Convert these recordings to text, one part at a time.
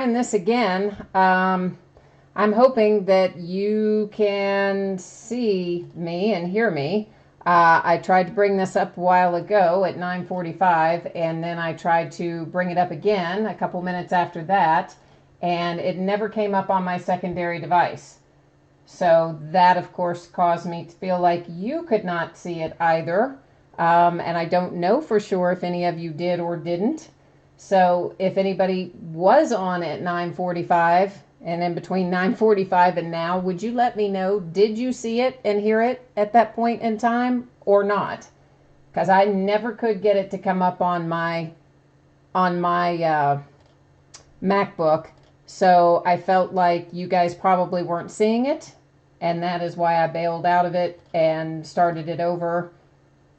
And this again, I'm hoping that you can see me and hear me. I tried to bring this up a while ago at 9:45, and then I tried to bring it up again a couple minutes after that, and it never came up on my secondary device. So that, of course, caused me to feel like you could not see it either. And I don't know for sure if any of you did or didn't. So if anybody was on at 9:45 and in between 9:45 and now, would you let me know, did you see it and hear it at that point in time or not? Because I never could get it to come up on my MacBook. So I felt like you guys probably weren't seeing it, and that is why I bailed out of it and started it over,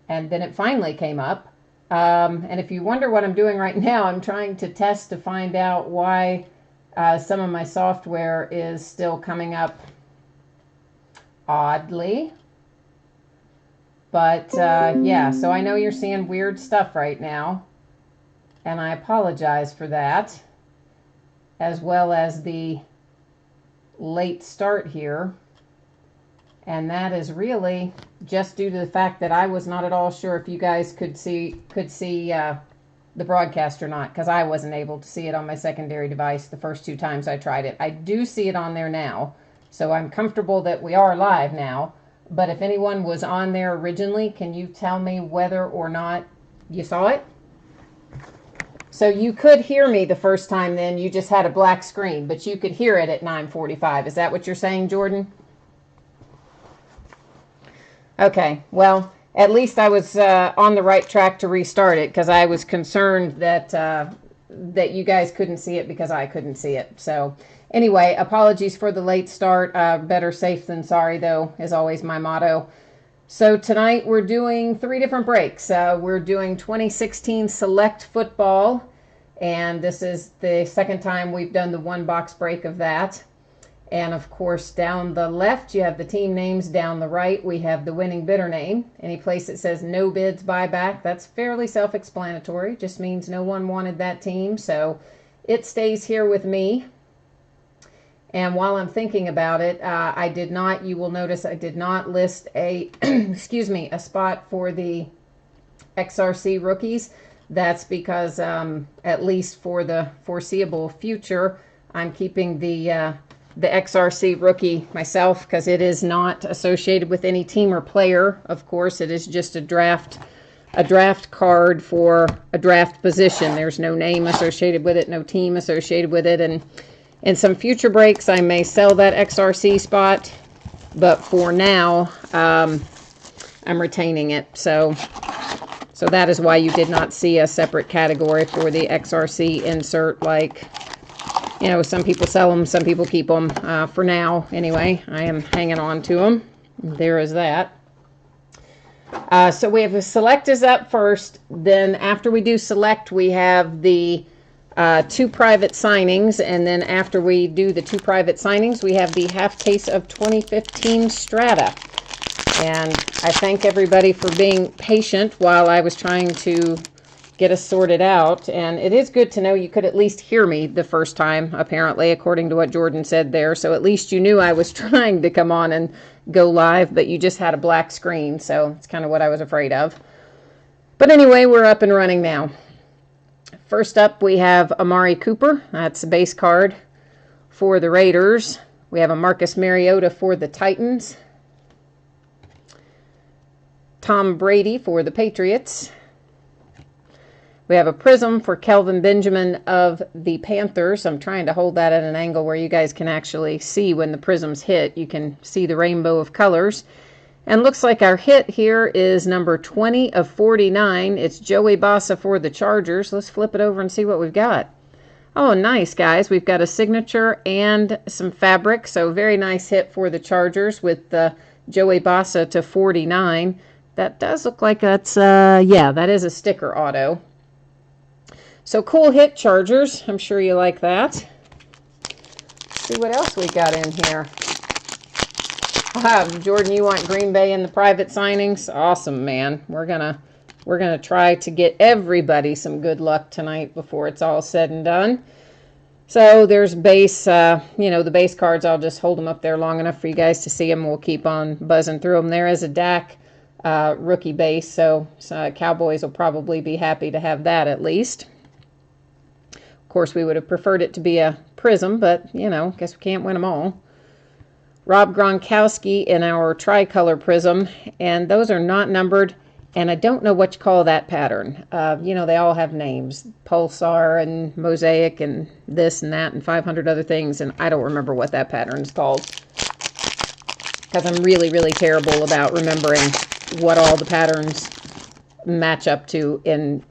and then it finally came up. And if you wonder what I'm doing right now, I'm trying to test to find out why some of my software is still coming up oddly. But yeah, so I know you're seeing weird stuff right now, and I apologize for that, as well as the late start here. And that is really just due to the fact that I was not at all sure if you guys could see the broadcast or not, because I wasn't able to see it on my secondary device the first two times I tried it. I do see it on there now, so I'm comfortable that we are live now. But if anyone was on there originally, can you tell me whether or not you saw it? So you could hear me the first time then, you just had a black screen, but you could hear it at 9:45. Is that what you're saying, Jordan? Okay, well, at least I was on the right track to restart it, because I was concerned that that you guys couldn't see it because I couldn't see it. So anyway, apologies for the late start. Better safe than sorry, though, is always my motto. So tonight we're doing three different breaks. We're doing 2016 Select Football, and this is the second time we've done the one box break of that. And of course, down the left, you have the team names. Down the right, we have the winning bidder name. Any place that says no bids buyback, that's fairly self-explanatory. Just means no one wanted that team, so it stays here with me. And while I'm thinking about it, I did not, you will notice I did not list a, excuse me, a spot for the XRC rookies. That's because, at least for the foreseeable future, I'm keeping the XRC rookie myself, because it is not associated with any team or player. Of course, it is just a draft card for a draft position. There's no name associated with it, no team associated with it. And in some future breaks, I may sell that XRC spot, but for now, I'm retaining it. So that is why you did not see a separate category for the XRC insert. Like, you know, some people sell them, some people keep them. For now, anyway, I am hanging on to them. There is that. So we have a select is up first. Then after we do select, we have the two private signings. And then after we do the two private signings, we have the half case of 2015 Strata. And I thank everybody for being patient while I was trying to get us sorted out. And it is good to know you could at least hear me the first time, apparently, according to what Jordan said there. So at least you knew I was trying to come on and go live, but you just had a black screen. So it's kind of what I was afraid of. But anyway, we're up and running now. First up, we have Amari Cooper. That's a base card for the Raiders. We have a Marcus Mariota for the Titans. Tom Brady for the Patriots. We have a prism for Kelvin Benjamin of the Panthers. I'm trying to hold that at an angle where you guys can actually see when the prisms hit. You can see the rainbow of colors. And looks like our hit here is number 20 of 49. It's Joey Bosa for the Chargers. Let's flip it over and see what we've got. Oh, nice, guys. We've got a signature and some fabric. So very nice hit for the Chargers with the Joey Bosa to 49. That does look like that's, yeah, that is a sticker auto. So cool hit, Chargers. I'm sure you like that. Let's see what else we got in here. Jordan, you want Green Bay in the private signings? Awesome, man. We're gonna try to get everybody some good luck tonight before it's all said and done. So there's base, the base cards. I'll just hold them up there long enough for you guys to see them. We'll keep on buzzing through them. There is a Dak rookie base, so Cowboys will probably be happy to have that at least. Of course, we would have preferred it to be a prism, but, guess we can't win them all. Rob Gronkowski in our tricolor prism, and those are not numbered, and I don't know what you call that pattern. They all have names, Pulsar and Mosaic and this and that and 500 other things, and I don't remember what that pattern is called because I'm really, really terrible about remembering what all the patterns match up to in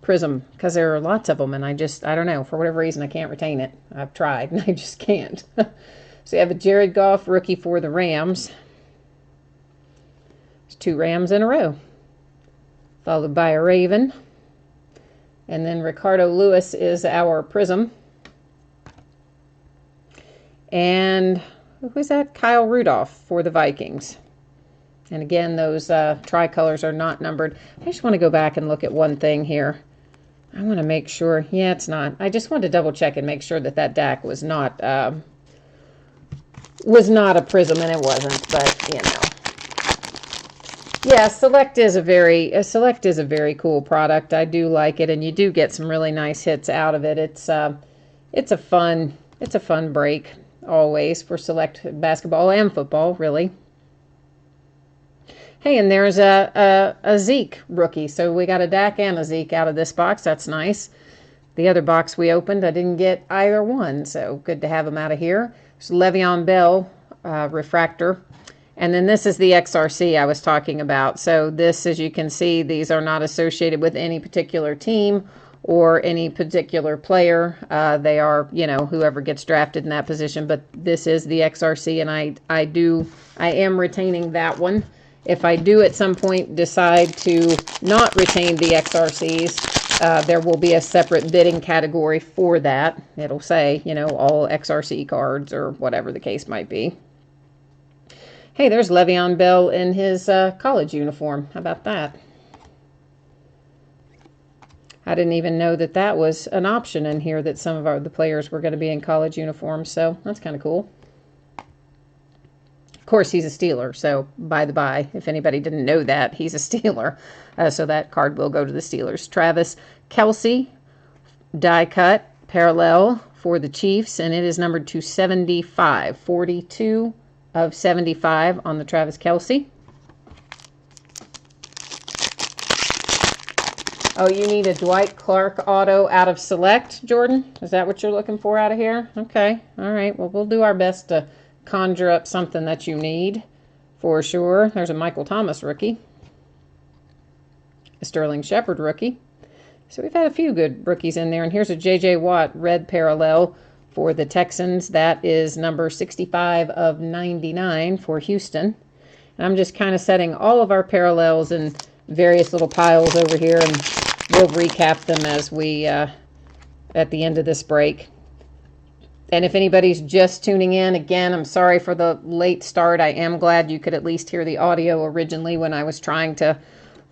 prism, because there are lots of them, and I don't know, for whatever reason I can't retain it. I've tried and I just can't. So you have a Jared Goff rookie for the Rams. There's 2 Rams in a row, followed by a Raven, and then Ricardo Lewis is our prism. And who is that? Kyle Rudolph for the Vikings. And again, those tricolors are not numbered. I just want to go back and look at one thing here. I want to make sure. Yeah, it's not. I just wanted to double check and make sure that Dak was not a prism, and it wasn't. But yeah, Select is a very cool product. I do like it, and you do get some really nice hits out of it. It's a fun break always for Select basketball and football, really. Hey, and there's a Zeke rookie. So we got a Dak and a Zeke out of this box. That's nice. The other box we opened, I didn't get either one, so good to have them out of here. There's Le'Veon Bell refractor. And then this is the XRC I was talking about. So this, as you can see, these are not associated with any particular team or any particular player. They are, whoever gets drafted in that position. But this is the XRC, and I am retaining that one. If I do at some point decide to not retain the XRCs, there will be a separate bidding category for that. It'll say, all XRC cards or whatever the case might be. Hey, there's Le'Veon Bell in his college uniform. How about that? I didn't even know that was an option in here, that some of the players were going to be in college uniforms, so that's kind of cool. Of course, he's a Steeler, so by the by, if anybody didn't know that, he's a Steeler. So that card will go to the Steelers. Travis Kelce, die cut, parallel for the Chiefs, and it is numbered to 75. 42 of 75 on the Travis Kelce. Oh, you need a Dwight Clark auto out of Select, Jordan? Is that what you're looking for out of here? Okay. All right. Well, we'll do our best to conjure up something that you need for sure. There's a Michael Thomas rookie. A Sterling Shepard rookie. So we've had a few good rookies in there. And here's a J.J. Watt red parallel for the Texans. That is number 65 of 99 for Houston. And I'm just kind of setting all of our parallels in various little piles over here, and we'll recap them as we at the end of this break. And if anybody's just tuning in, again, I'm sorry for the late start. I am glad you could at least hear the audio originally when I was trying to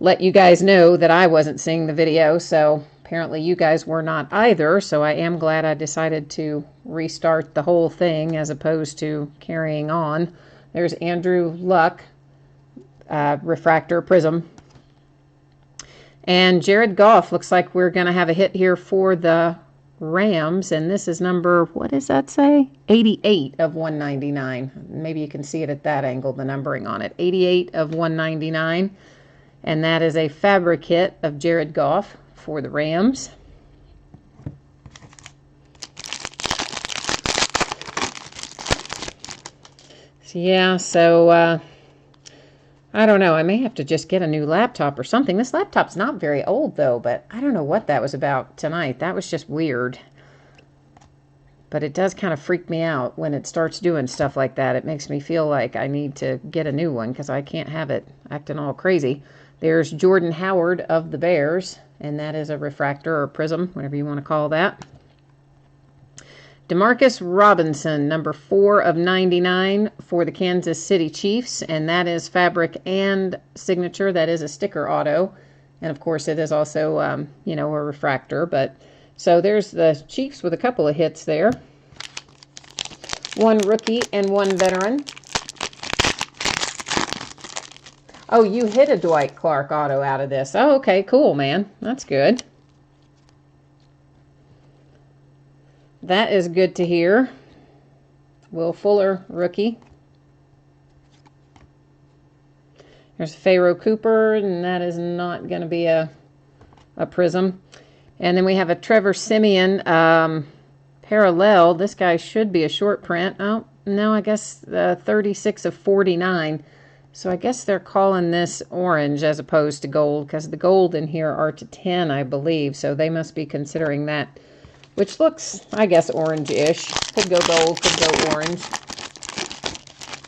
let you guys know that I wasn't seeing the video. So apparently you guys were not either. So I am glad I decided to restart the whole thing as opposed to carrying on. There's Andrew Luck, refractor prism. And Jared Goff, looks like we're going to have a hit here for the Rams, and this is number, what does that say? 88 of 199. Maybe you can see it at that angle, the numbering on it. 88 of 199, and that is a fabric hit of Jared Goff for the Rams. So I don't know. I may have to just get a new laptop or something. This laptop's not very old, though, but I don't know what that was about tonight. That was just weird. But it does kind of freak me out when it starts doing stuff like that. It makes me feel like I need to get a new one because I can't have it acting all crazy. There's Jordan Howard of the Bears, and that is a refractor or prism, whatever you want to call that. Demarcus Robinson, number 4 of 99 for the Kansas City Chiefs, and that is fabric and signature. That is a sticker auto, and of course it is also, a refractor, but So there's the Chiefs with a couple of hits there. One rookie and one veteran. Oh, you hit a Dwight Clark auto out of this. Oh, okay, cool, man. That's good. That is good to hear. Will Fuller, rookie. There's Pharaoh Cooper, and that is not going to be a prism. And then we have a Trevor Siemian parallel. This guy should be a short print. Oh, no, I guess 36 of 49. So I guess they're calling this orange as opposed to gold, because the gold in here are to 10, I believe. So they must be considering that, which looks, I guess, orange-ish. Could go gold, could go orange.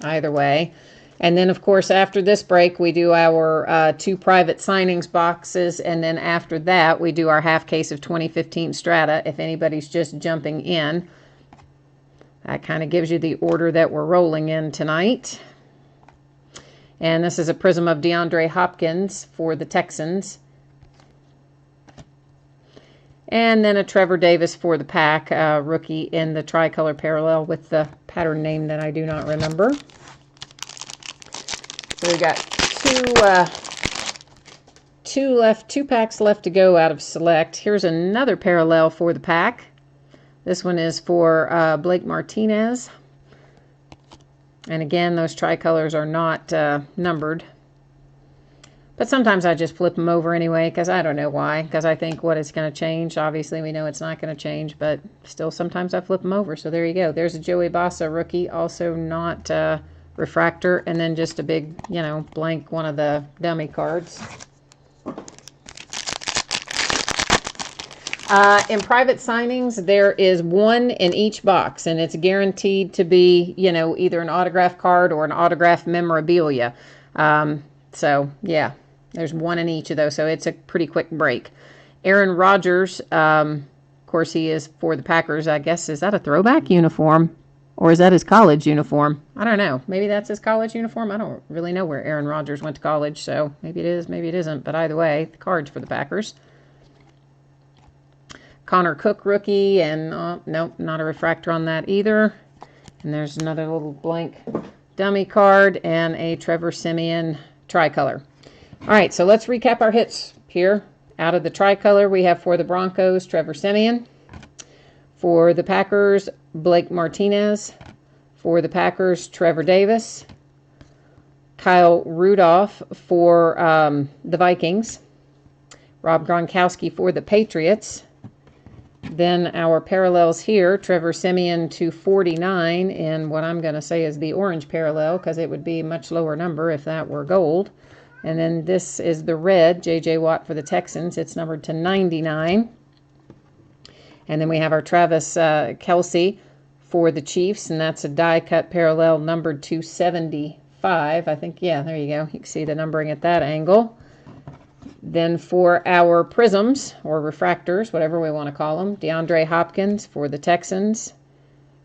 Either way. And then, of course, after this break, we do our 2 private signings boxes. And then after that, we do our half case of 2015 Strata, if anybody's just jumping in. That kind of gives you the order that we're rolling in tonight. And this is a prism of DeAndre Hopkins for the Texans. And then a Trevor Davis for the Pack, rookie in the tricolor parallel with the pattern name that I do not remember. So we've got two packs left to go out of select. Here's another parallel for the Pack. This one is for Blake Martinez. And again, those tricolors are not numbered. But sometimes I just flip them over anyway, because I don't know why. Because I think what is going to change. Obviously, we know it's not going to change, but still sometimes I flip them over. So there you go. There's a Joey Bosa rookie, also not refractor. And then just a big, blank one of the dummy cards. In private signings, there is one in each box, and it's guaranteed to be, either an autograph card or an autograph memorabilia. So, yeah, there's one in each of those, so it's a pretty quick break. Aaron Rodgers, of course, he is for the Packers, I guess. Is that a throwback uniform, or is that his college uniform? I don't know. Maybe that's his college uniform. I don't really know where Aaron Rodgers went to college, so maybe it is, maybe it isn't. But either way, the card's for the Packers. Connor Cook rookie, and nope, not a refractor on that either. And there's another little blank dummy card and a Trevor Siemian tricolor. All right, so let's recap our hits here. Out of the tricolor, we have for the Broncos, Trevor Siemian. For the Packers, Blake Martinez. For the Packers, Trevor Davis. Kyle Rudolph for the Vikings. Rob Gronkowski for the Patriots. Then our parallels here, Trevor Siemian to 49 in what I'm going to say is the orange parallel, because it would be a much lower number if that were gold. And then this is the red, J.J. Watt for the Texans. It's numbered to 99. And then we have our Travis Kelce for the Chiefs, and that's a die-cut parallel numbered to 75. I think, yeah, there you go. You can see the numbering at that angle. Then for our prisms, or refractors, whatever we want to call them, DeAndre Hopkins for the Texans,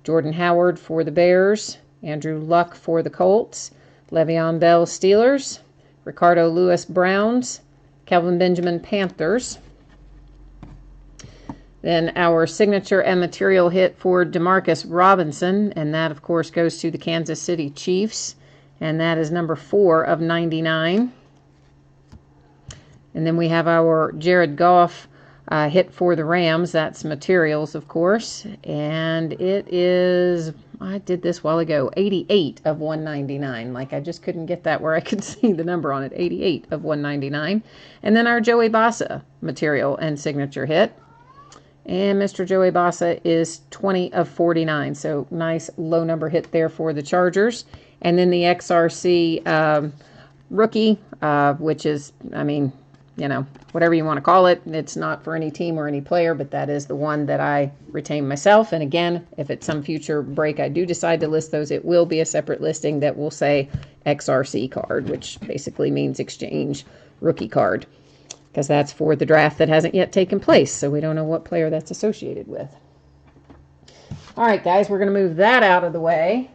Jordan Howard for the Bears, Andrew Luck for the Colts, Le'Veon Bell Steelers, Ricardo Lewis Browns, Kelvin Benjamin Panthers. Then our signature and material hit for Demarcus Robinson, and that, of course, goes to the Kansas City Chiefs, and that is number 4 of 99. And then we have our Jared Goff hit for the Rams. That's materials, of course. And it is, I did this a while ago, 88 of 199. Like, I just couldn't get that where I could see the number on it. 88 of 199. And then our Joey Bosa material and signature hit. And Mr. Joey Bosa is 20 of 49. So nice low number hit there for the Chargers. And then the XRC rookie, which is, I mean, whatever you want to call it. It's not for any team or any player, but that is the one that I retain myself. And again, if at some future break I do decide to list those, it will be a separate listing that will say XRC card, which basically means exchange rookie card, because that's for the draft that hasn't yet taken place. So we don't know what player that's associated with. All right, guys, we're going to move that out of the way.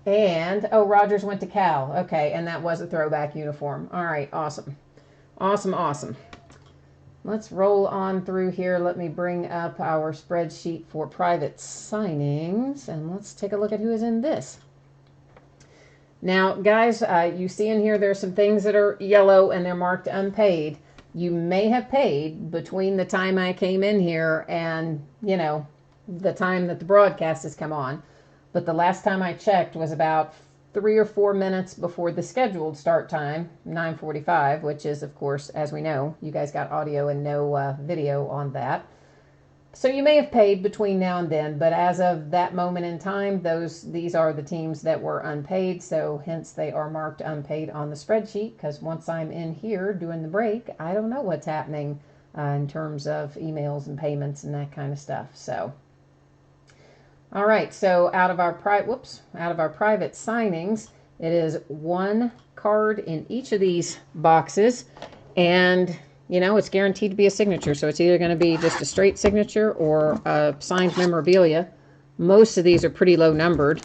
And, oh, Rodgers went to Cal. Okay, and that was a throwback uniform. All right, awesome. Awesome, awesome. let's roll on through here. Let me bring up our spreadsheet for private signings, and let's take a look at who is in this. Now, guys, you see in here there's some things that are yellow and they're marked unpaid. You may have paid between the time I came in here and, you know, the time that the broadcast has come on. But the last time I checked was about 3 or 4 minutes before the scheduled start time, 9:45, which is, of course, as we know, you guys got audio and no video on that. So you may have paid between now and then, but as of that moment in time, these are the teams that were unpaid, so hence they are marked unpaid on the spreadsheet, because once I'm in here doing the break, I don't know what's happening in terms of emails and payments and that kind of stuff. So, all right, so out of our private signings, it is 1 card in each of these boxes, and you know, it's guaranteed to be a signature, so it's either going to be just a straight signature or a signed memorabilia. Most of these are pretty low numbered.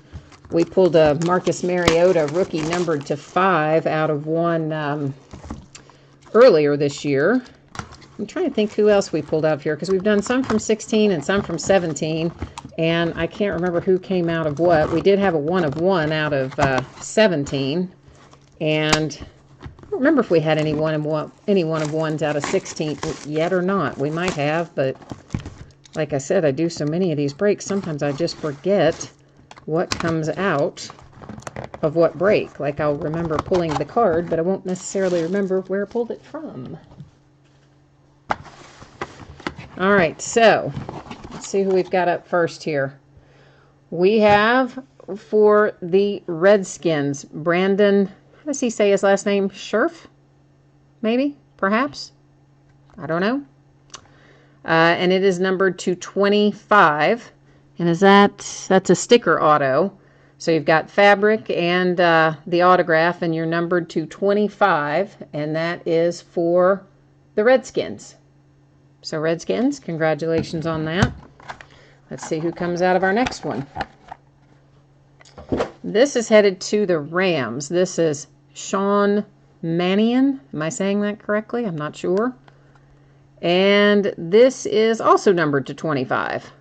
We pulled a Marcus Mariota rookie numbered to 5 out of 1 earlier this year. I'm trying to think who else we pulled out of here, because we've done some from 16 and some from 17, and I can't remember who came out of what. We did have a 1 of 1 out of 17, and I don't remember if we had any one of ones out of 16 yet or not. We might have, but like I said, I do so many of these breaks, sometimes I just forget what comes out of what break. Like, I'll remember pulling the card, but I won't necessarily remember where I pulled it from. All right, so let's see who we've got up first here. We have, for the Redskins, Brandon, how does he say his last name? Scherf? Maybe? Perhaps? I don't know. And it is numbered to 25. And that's a sticker auto. So you've got fabric and the autograph, and you're numbered to 25. And that is for the Redskins. So Redskins, congratulations on that. Let's see who comes out of our next one. This is headed to the Rams. This is Sean Mannion. Am I saying that correctly? I'm not sure. And this is also numbered to 25.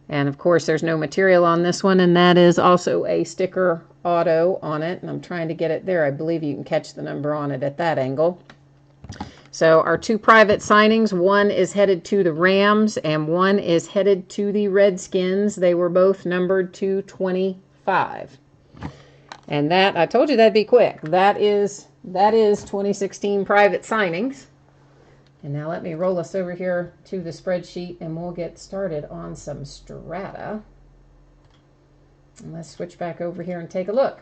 And of course, there's no material on this one, and that is also a sticker auto on it. And I'm trying to get it there. I believe you can catch the number on it at that angle. So our 2 private signings, one is headed to the Rams and one is headed to the Redskins. They were both numbered to 25. And that, I told you that'd be quick. That is 2016 private signings. And now let me roll us over here to the spreadsheet and we'll get started on some Strata. And let's switch back over here and take a look.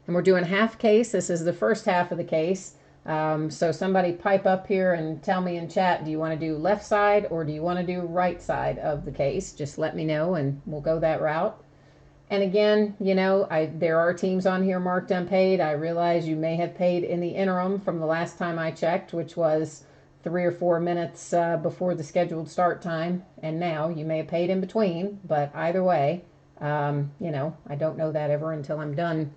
And we're doing half case. This is the first half of the case. So somebody pipe up here and tell me in chat, do you want to do left side or do you want to do right side of the case? Just let me know and we'll go that route. And again, you know, there are teams on here marked unpaid. I realize you may have paid in the interim from the last time I checked, which was 3 or 4 minutes before the scheduled start time. And now you may have paid in between, but either way, you know, I don't know that ever until I'm done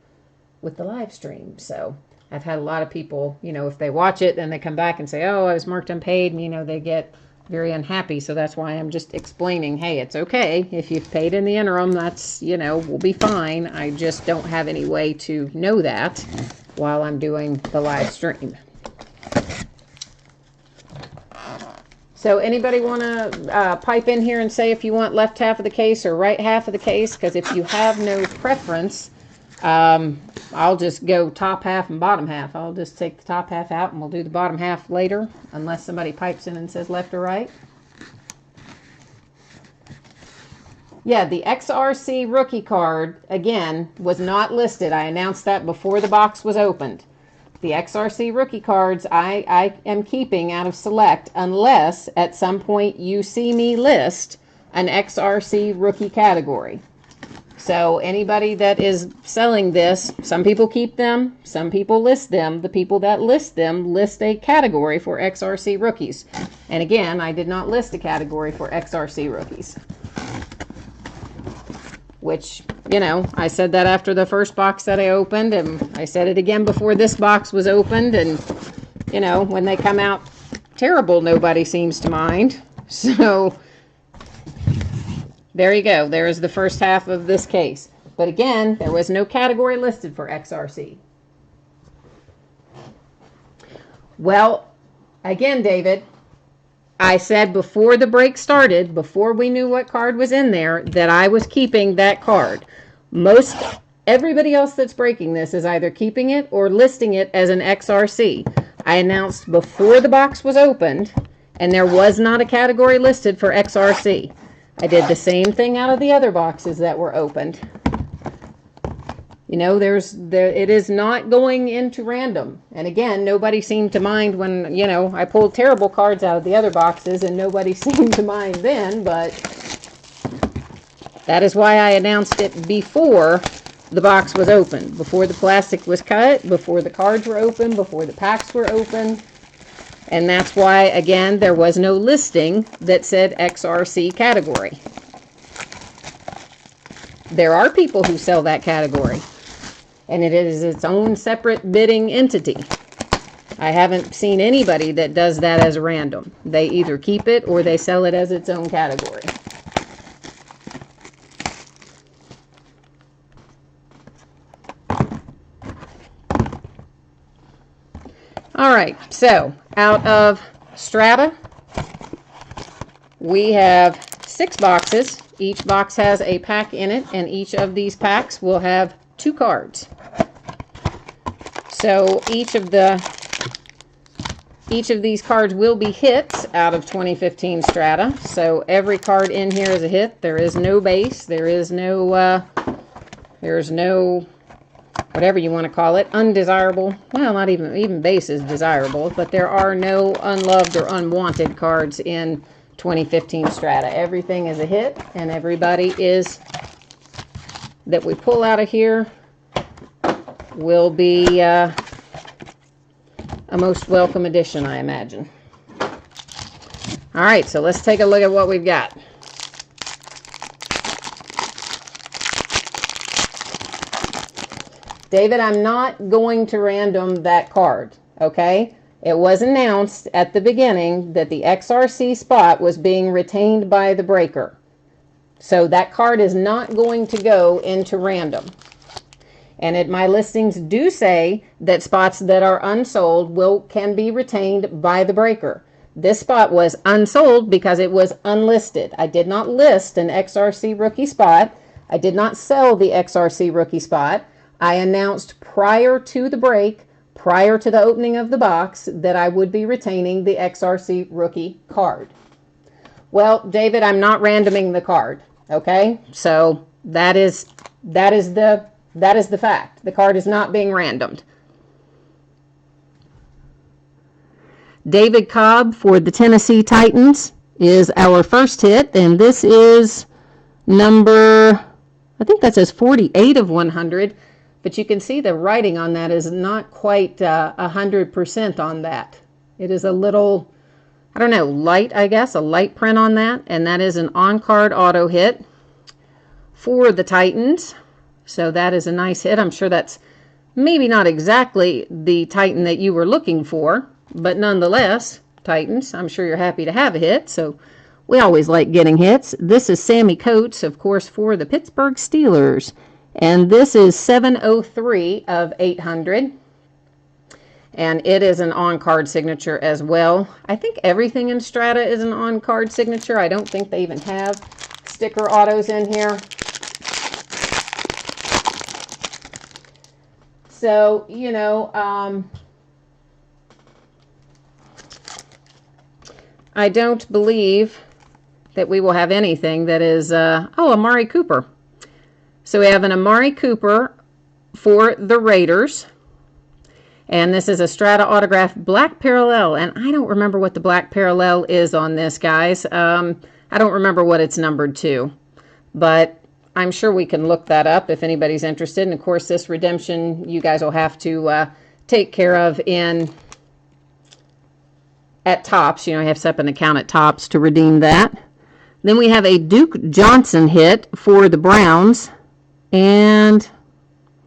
with the live stream. So I've had a lot of people, you know, if they watch it, then they come back and say, oh, I was marked unpaid, and, you know, they get very unhappy. So that's why I'm just explaining, hey, it's okay. If you've paid in the interim, that's, you know, we'll be fine. I just don't have any way to know that while I'm doing the live stream. So anybody want to pipe in here and say if you want left half of the case or right half of the case? Because if you have no preference, I'll just go top half and bottom half. I'll just take the top half out and we'll do the bottom half later, unless somebody pipes in and says left or right. Yeah, the XRC rookie card, again, was not listed. I announced that before the box was opened. The XRC rookie cards I am keeping out of select unless at some point you see me list an XRC rookie category. So anybody that is selling this, some people keep them, some people list them. The people that list them list a category for XRC rookies. And again, I did not list a category for XRC rookies. Which, you know, I said that after the first box that I opened, and I said it again before this box was opened. And, you know, when they come out terrible nobody seems to mind. So there you go. There is the first half of this case. But again, there was no category listed for XRC. Well, again, David, I said before the break started, before we knew what card was in there, that I was keeping that card. Everybody else that's breaking this is either keeping it or listing it as an XRC. I announced before the box was opened, and there was not a category listed for XRC. I did the same thing out of the other boxes that were opened. You know, it is not going into random. And again, nobody seemed to mind when, you know, I pulled terrible cards out of the other boxes and nobody seemed to mind then, but that is why I announced it before the box was opened, before the plastic was cut, before the cards were open, before the packs were open. And that's why, again, there was no listing that said XRC category. There are people who sell that category, and it is its own separate bidding entity. I haven't seen anybody that does that as random. They either keep it or they sell it as its own category. All right, so out of Strata, we have 6 boxes. Each box has a pack in it, and each of these packs will have 2 cards. So each of these cards will be hits out of 2015 Strata. So every card in here is a hit. There is no base. There's no whatever you want to call it, undesirable. Well, not even base is desirable, but there are no unloved or unwanted cards in 2015 Strata. Everything is a hit, and everybody is that we pull out of here will be a most welcome addition, I imagine. All right, so let's take a look at what we've got. David, I'm not going to random that card, okay? It was announced at the beginning that the XRC spot was being retained by the breaker. So that card is not going to go into random. And my listings do say that spots that are unsold can be retained by the breaker. This spot was unsold because it was unlisted. I did not list an XRC rookie spot. I did not sell the XRC rookie spot. I announced prior to the break, prior to the opening of the box, that I would be retaining the XRC rookie card. Well, David, I'm not randoming the card, okay? So that is the fact. The card is not being randomed. David Cobb for the Tennessee Titans is our first hit, and this is number, I think that says 48 of 100. But you can see the writing on that is not quite 100% on that. It is a little, I don't know, light, I guess, a light print on that. And that is an on-card auto hit for the Titans. So that is a nice hit. I'm sure that's maybe not exactly the Titan that you were looking for, but nonetheless, Titans, I'm sure you're happy to have a hit. So we always like getting hits. This is Sammy Coates, of course, for the Pittsburgh Steelers. And this is 703 of 800. And it is an on-card signature as well. I think everything in Strata is an on-card signature. I don't think they even have sticker autos in here. So, you know, I don't believe that we will have anything that is, Amari Cooper. So we have an Amari Cooper for the Raiders. And this is a Strata autograph black parallel. And I don't remember what the black parallel is on this, guys. I don't remember what it's numbered to. But I'm sure we can look that up if anybody's interested. And, of course, this redemption you guys will have to take care of at Topps. You know, you have to set up an account at Topps to redeem that. Then we have a Duke Johnson hit for the Browns. And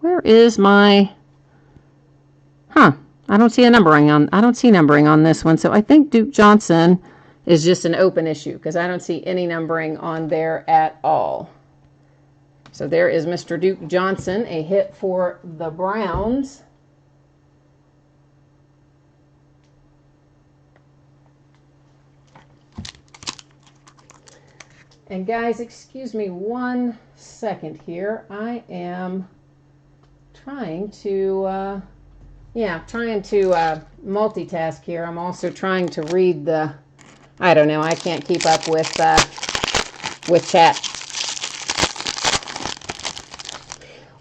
where is my... I don't see numbering on this one. So I think Duke Johnson is just an open issue because I don't see any numbering on there at all. So there is Mr. Duke Johnson, a hit for the Browns. And guys, excuse me 1 second here. I am trying to, multitask here. I'm also trying to read the, I don't know, I can't keep up with chat.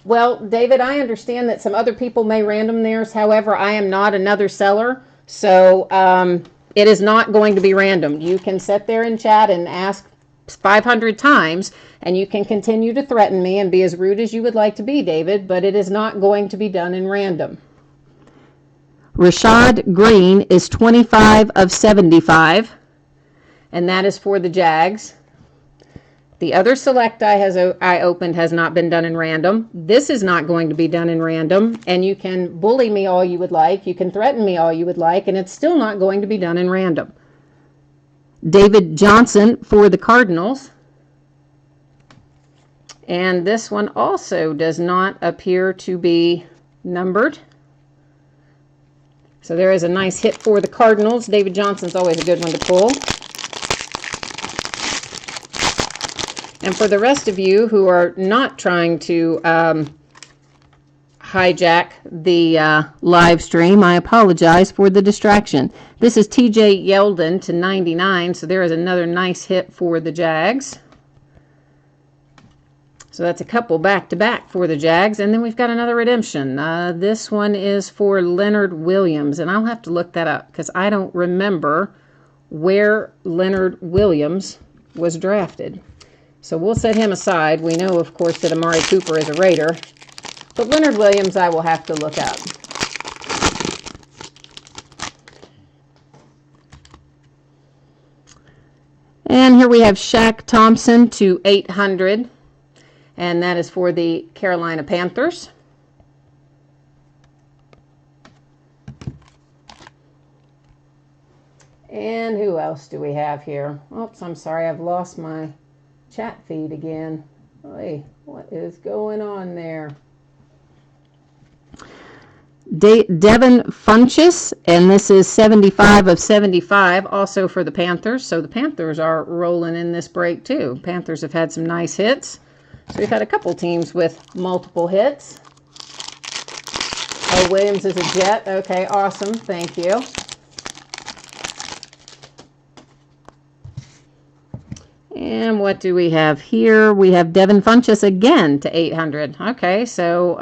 Well, David, I understand that some other people may random theirs. However, I am not another seller, so it is not going to be random. You can sit there in chat and ask 500 times, and you can continue to threaten me and be as rude as you would like to be, David, but it is not going to be done in random. Rashad Green is 25 of 75, and that is for the Jags. The other select I opened has not been done in random. This is not going to be done in random, and you can bully me all you would like. You can threaten me all you would like, and it's still not going to be done in random. David Johnson for the Cardinals. And this one also does not appear to be numbered. So there is a nice hit for the Cardinals. David Johnson's always a good one to pull. And for the rest of you who are not trying to hijack the live stream, I apologize for the distraction. This is TJ Yeldon to 99, so there is another nice hit for the Jags. So that's a couple back-to-back for the Jags. And then we've got another redemption. This one is for Leonard Williams, and I'll have to look that up because I don't remember where Leonard Williams was drafted. So we'll set him aside. We know, of course, that Amari Cooper is a Raider. But Leonard Williams, I will have to look up. And here we have Shaq Thompson to 800. And that is for the Carolina Panthers. And who else do we have here? Oops, I'm sorry, I've lost my chat feed again. Hey, what is going on there? Devin Funchess, and this is 75 of 75, also for the Panthers. So the Panthers are rolling in this break too. Panthers have had some nice hits. So we've had a couple teams with multiple hits. Oh, Williams is a Jet. Okay, awesome. Thank you. And what do we have here? We have Devin Funchess again to 800. Okay, so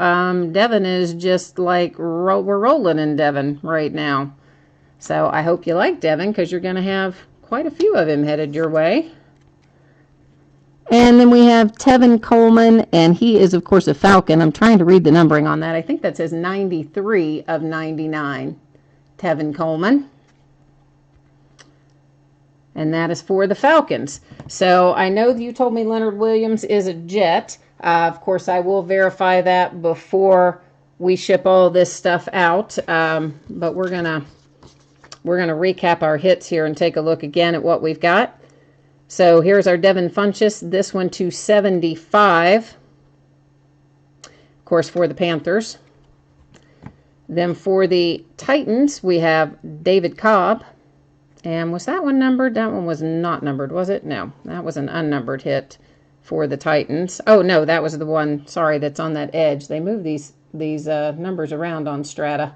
Devin is just like, we're rolling in Devin right now. So I hope you like Devin because you're going to have quite a few of him headed your way. And then we have Tevin Coleman, and he is, of course, a Falcon. I'm trying to read the numbering on that. I think that says 93 of 99, Tevin Coleman. And that is for the Falcons. So I know that you told me Leonard Williams is a Jet. Of course, I will verify that before we ship all this stuff out. But we're gonna recap our hits here and take a look again at what we've got. So here's our Devin Funchess. This one to 75. Of course, for the Panthers. Then for the Titans, we have David Cobb. And was that one numbered? That one was not numbered, was it? No, that was an unnumbered hit for the Titans. Oh, no, that was the one, sorry, that's on that edge. They move these numbers around on Strata.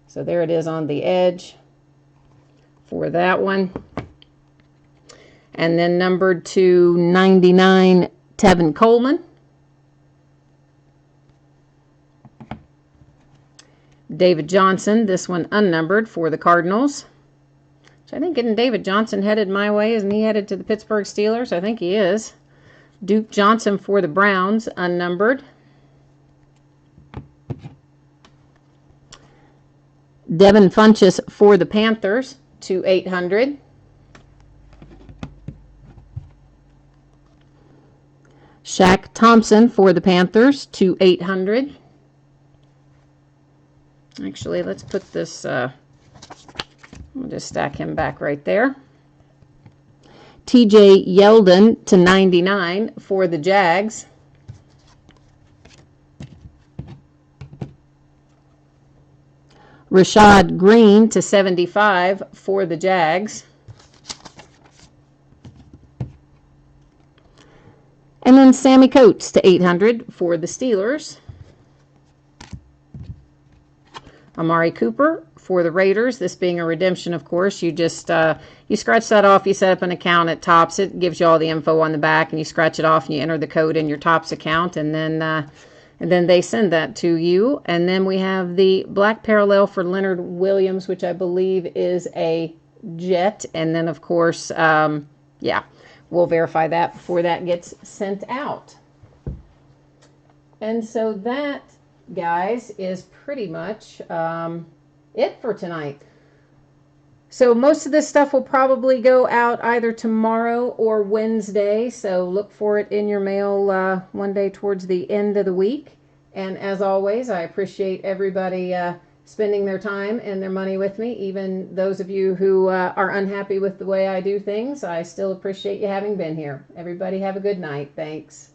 So there it is on the edge for that one. And then numbered to 99, Tevin Coleman. David Johnson, this one unnumbered for the Cardinals. I think getting David Johnson headed my way. Isn't he headed to the Pittsburgh Steelers? I think he is. Duke Johnson for the Browns, unnumbered. Devin Funchess for the Panthers to 800. Shaq Thompson for the Panthers to 800. Actually, let's put this, we'll just stack him back right there. TJ Yeldon to 99 for the Jags. Rashad Green to 75 for the Jags. And then Sammy Coates to 800 for the Steelers. Amari Cooper for the Raiders. This being a redemption, of course, you just you scratch that off. You set up an account at Topps. It gives you all the info on the back, and you scratch it off and you enter the code in your Topps account, and then they send that to you. And then we have the black parallel for Leonard Williams, which I believe is a Jet. And then, of course, yeah, we'll verify that before that gets sent out. And so that, guys, is pretty much it for tonight. So most of this stuff will probably go out either tomorrow or Wednesday, so look for it in your mail one day towards the end of the week. And as always, I appreciate everybody spending their time and their money with me. Even those of you who are unhappy with the way I do things, I still appreciate you having been here. Everybody have a good night. Thanks.